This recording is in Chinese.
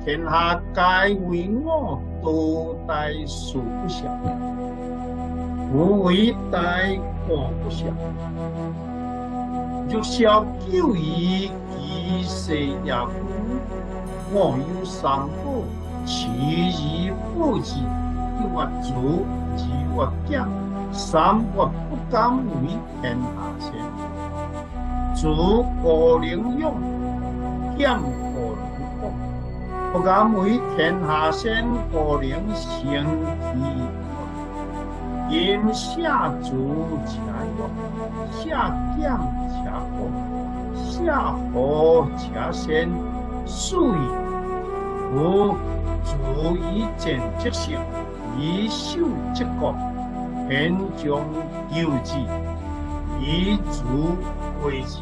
天下皆为我，都待殊不祥。夫为待我不祥，欲效旧矣，其事也孤。我有三宝，其而不治，一或主，二或俭，三或不敢为天下先。主可能用，俭可能放。不敢为天下先，可能成其因下主且用，下俭且放，下和且先，数以夫主以见即成，以守即国，天将救之，以主为之。